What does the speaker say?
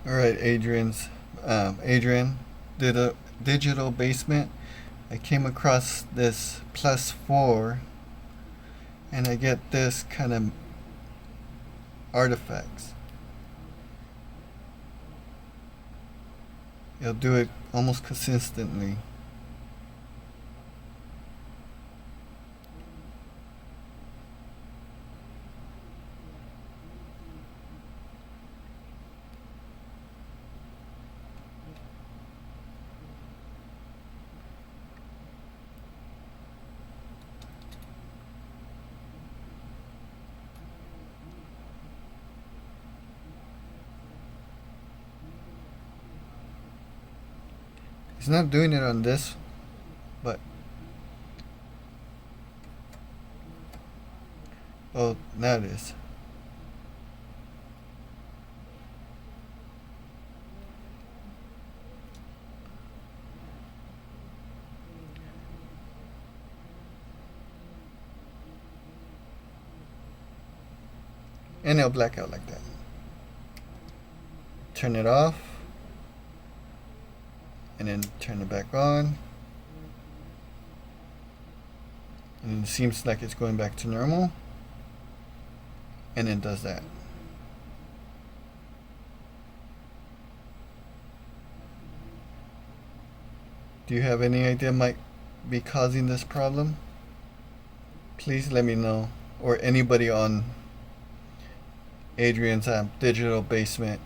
All right, Adrian did a digital basement. I came across this plus 4, and I get this kind of artifacts. It'll do it almost consistently. It's not doing it on this, but oh, now it is. And it'll black out like that. Turn it off, and then turn it back on. And it seems like it's going back to normal. And it does that. Do you have any idea might be causing this problem? Please let me know, or anybody on Adrian's digital basement